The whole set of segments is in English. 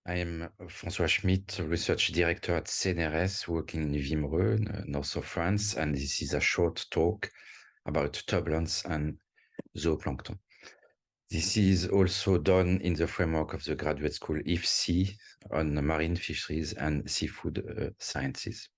I am François Schmidt, Research Director at CNRS, working in Wimereux, north of France, and this is a short talk about turbulence and zooplankton. This is also done in the framework of the graduate school IFSI on marine fisheries and seafood sciences.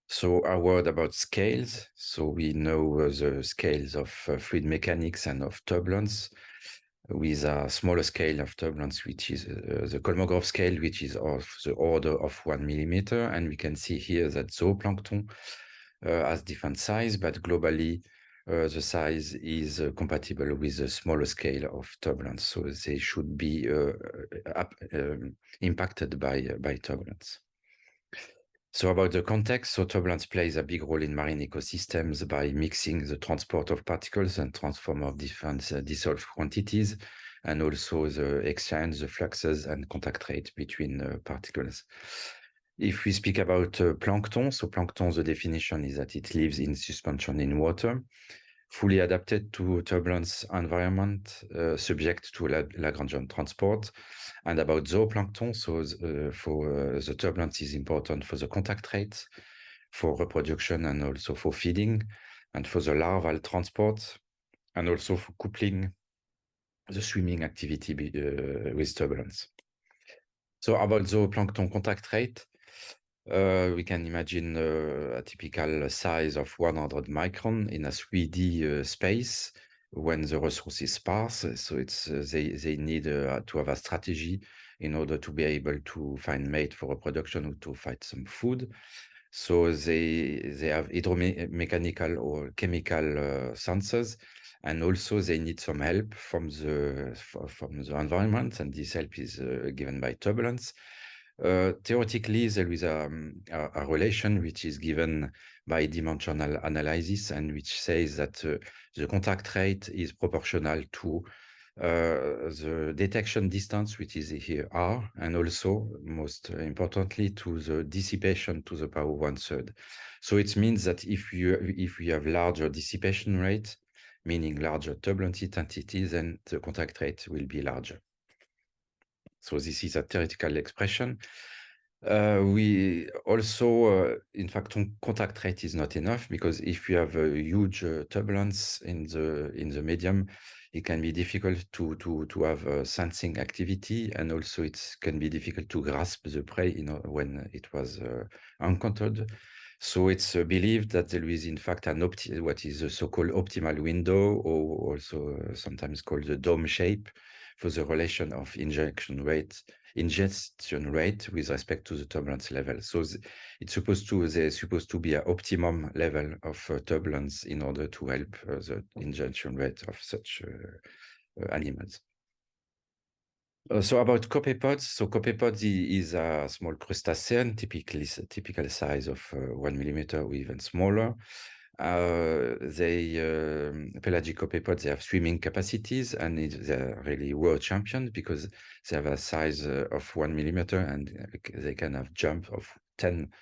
So a word about scales. So we know the scales of fluid mechanics and of turbulence, with a smaller scale of turbulence, which is the Kolmogorov scale, which is of the order of 1 millimeter. And we can see here that zooplankton has different size, but globally the size is compatible with the smaller scale of turbulence. So they should be impacted by turbulence. So about the context, so turbulence plays a big role in marine ecosystems by mixing the transport of particles and transform of different dissolved quantities, and also the exchange, the fluxes and contact rate between particles. If we speak about plankton, so plankton, the definition is that it lives in suspension in water, fully adapted to turbulence environment, subject to Lagrangian transport. And about zooplankton, so the turbulence is important for the contact rate, for reproduction, and also for feeding, and for the larval transport, and also for coupling the swimming activity with turbulence. So about zooplankton contact rate, we can imagine a typical size of 100 micron in a 3D space when the resource is sparse. So it's they need to have a strategy in order to be able to find mate for reproduction or to find some food. So they have hydromechanical or chemical sensors, and also they need some help from the environment, and this help is given by turbulence. Theoretically, there is a relation which is given by dimensional analysis, and which says that the contact rate is proportional to the detection distance, which is here R, and also, most importantly, to the dissipation to the power 1/3. So it means that if we have larger dissipation rate, meaning larger turbulence intensity, then the contact rate will be larger. So this is a theoretical expression. We also, in fact, contact rate is not enough, because if you have a huge turbulence in the medium, it can be difficult to have sensing activity, and also it can be difficult to grasp the prey, when it was encountered. So it's believed that there is in fact what is a so-called optimal window, or also sometimes called the dome shape, for the relation of ingestion rate with respect to the turbulence level. So there's supposed to be an optimum level of turbulence in order to help the ingestion rate of such animals. So about copepods, so copepods is a small crustacean, typical size of 1 millimeter or even smaller. Pelagic copepods, they have swimming capacities, and they're really world champions, because they have a size of 1 millimeter, and they can have jump of 10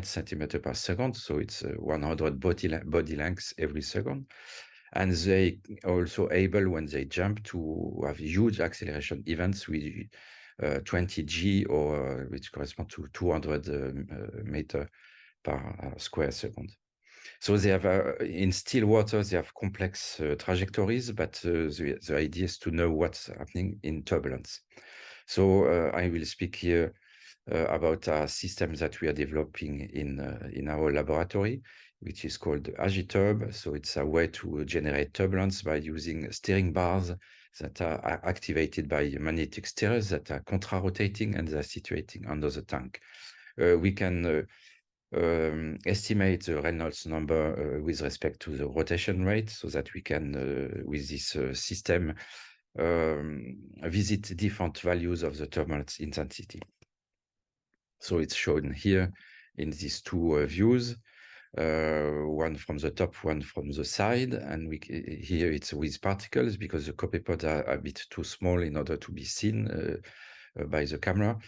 centimeters per second. So it's 100 body lengths every second. And they also able, when they jump, to have huge acceleration events with 20 g, or which correspond to 200 meter per square second. So they have in still water, they have complex trajectories, but the idea is to know what's happening in turbulence. So I will speak here about a system that we are developing in our laboratory, which is called Agiturb. So it's a way to generate turbulence by using steering bars that are activated by magnetic steerers that are contra-rotating, and they're situating under the tank. We can estimate the Reynolds number with respect to the rotation rate, so that we can, with this system, visit different values of the turbulence intensity. So it's shown here in these two views, one from the top, one from the side, and here it's with particles, because the copepods are a bit too small in order to be seen by the camera.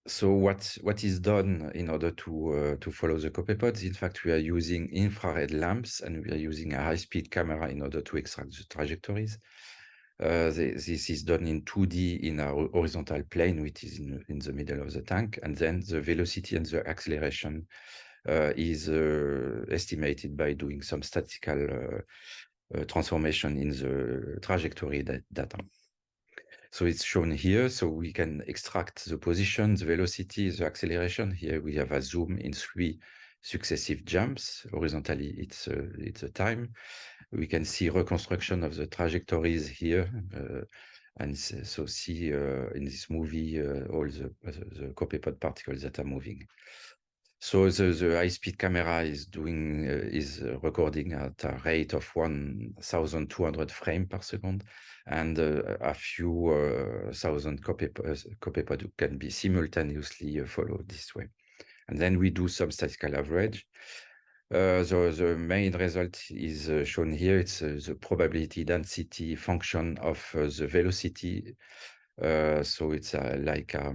So what is done in order to follow the copepods? In fact, we are using infrared lamps, and we are using a high-speed camera in order to extract the trajectories. This is done in 2D in a horizontal plane, which is in the middle of the tank, and then the velocity and the acceleration is estimated by doing some statistical transformation in the trajectory data. So it's shown here, so we can extract the position, the velocity, the acceleration. Here we have a zoom in 3 successive jumps. Horizontally, it's a time. We can see reconstruction of the trajectories here. And so see in this movie all the copepod particles that are moving. So the high-speed camera is doing recording at a rate of 1,200 frames per second, and a few thousand copepod can be simultaneously followed this way. And then we do some statistical average. The main result is shown here. It's the probability density function of the velocity. So it's like a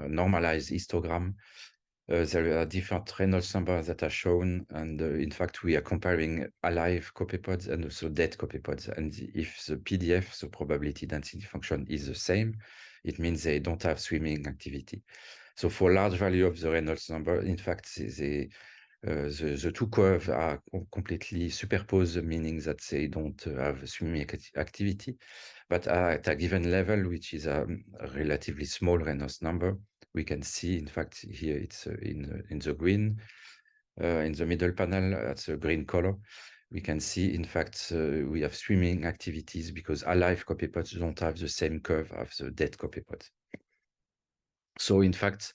normalized histogram. There are different Reynolds numbers that are shown, and in fact, we are comparing alive copepods and also dead copepods. And if the PDF, the probability density function, is the same, it means they don't have swimming activity. So for large value of the Reynolds number, in fact, the two curves are completely superposed, meaning that they don't have swimming activity. But at a given level, which is a relatively small Reynolds number, we can see, in fact, here it's in the green, in the middle panel, that's a green color. We can see, in fact, we have swimming activities because alive copepods don't have the same curve as the dead copepods. So, in fact,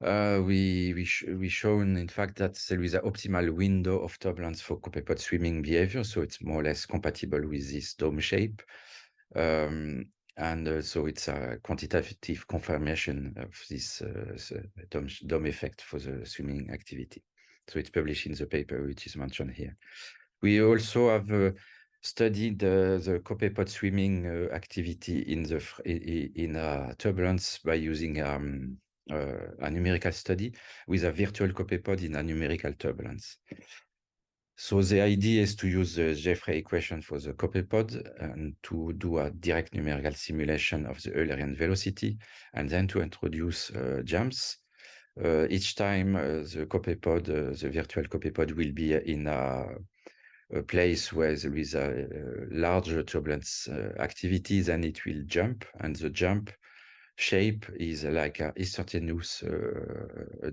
we shown, in fact, that there is an optimal window of turbulence for copepod swimming behavior, so it's more or less compatible with this dome shape. And so it's a quantitative confirmation of this dome effect for the swimming activity. So it's published in the paper, which is mentioned here. We also have studied the copepod swimming activity in turbulence by using a numerical study with a virtual copepod in a numerical turbulence. So the idea is to use the Jeffrey equation for the copepod and to do a direct numerical simulation of the Eulerian velocity, and then to introduce jumps. Each time the copepod, the virtual copepod, will be in a place where there is a larger turbulence activity, then it will jump, and the jump shape is like a instantaneous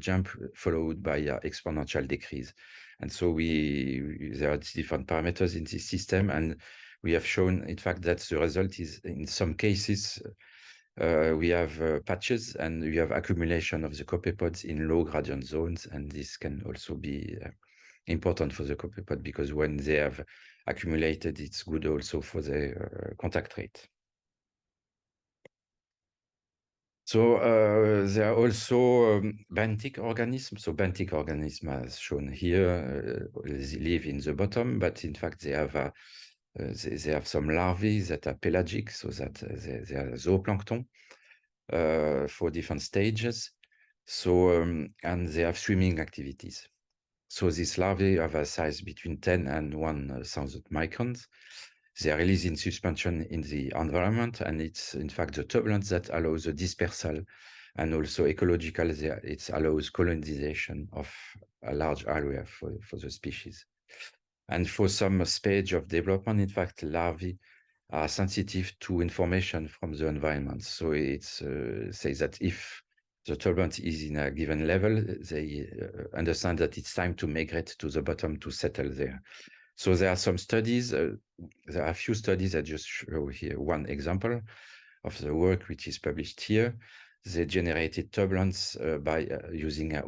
jump followed by an exponential decrease. And so there are different parameters in this system, and we have shown, in fact, that the result is, in some cases, we have patches and we have accumulation of the copepods in low gradient zones, and this can also be important for the copepod because when they have accumulated, it's good also for the contact rate. So there are also benthic organisms. So benthic organisms, as shown here, they live in the bottom, but in fact they have some larvae that are pelagic, so that they are zooplankton for different stages. So and they have swimming activities. So these larvae have a size between 10 and 1,000 microns. They are released in suspension in the environment, and it's in fact the turbulence that allows the dispersal, and also ecological, it allows colonization of a large area for the species. And for some stage of development, in fact, larvae are sensitive to information from the environment. So it says that if the turbulence is in a given level, they understand that it's time to migrate to the bottom to settle there. So there are some studies, there are a few studies. I just show here one example of the work which is published here. They generated turbulence by using an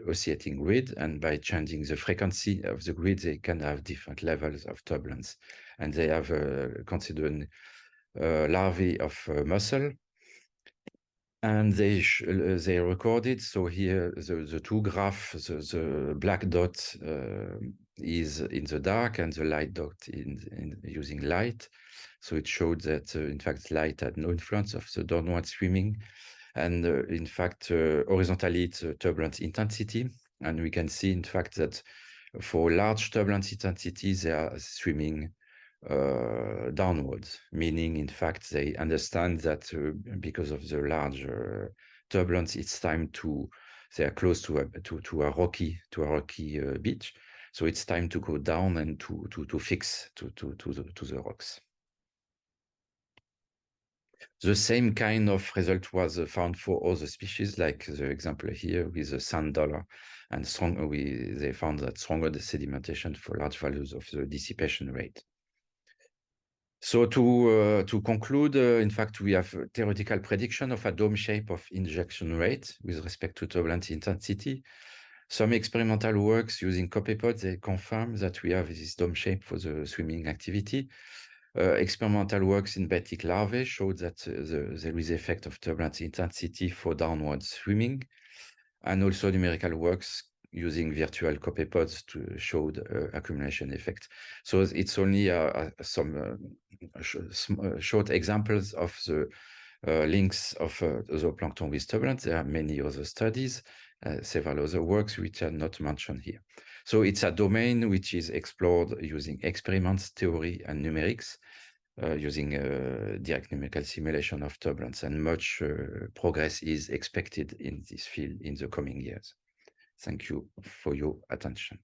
oscillating grid, and by changing the frequency of the grid, they can have different levels of turbulence. And they have considered larvae of mussel, and they recorded. So here the two graphs, the black dot is in the dark and the light dot in using light. So it showed that in fact light had no influence of the downward swimming, and in fact horizontally it's turbulence intensity, and we can see in fact that for large turbulence intensity they are swimming downwards, meaning, in fact, they understand that because of the large turbulence, it's time to, they are close to a rocky beach, so it's time to go down and to fix to the rocks. The same kind of result was found for other species, like the example here with the sand dollar, and they found that stronger the sedimentation for large values of the dissipation rate. So to conclude, in fact, we have a theoretical prediction of a dome shape of injection rate with respect to turbulence intensity. Some experimental works using copepods, they confirm that we have this dome shape for the swimming activity. Experimental works in benthic larvae showed that there is effect of turbulence intensity for downward swimming, and also numerical works using virtual copepods to showed accumulation effect. So it's only some short examples of the links of zooplankton with turbulence. There are many other studies, several other works which are not mentioned here. So it's a domain which is explored using experiments, theory, and numerics, using direct numerical simulation of turbulence, and much progress is expected in this field in the coming years. Thank you for your attention.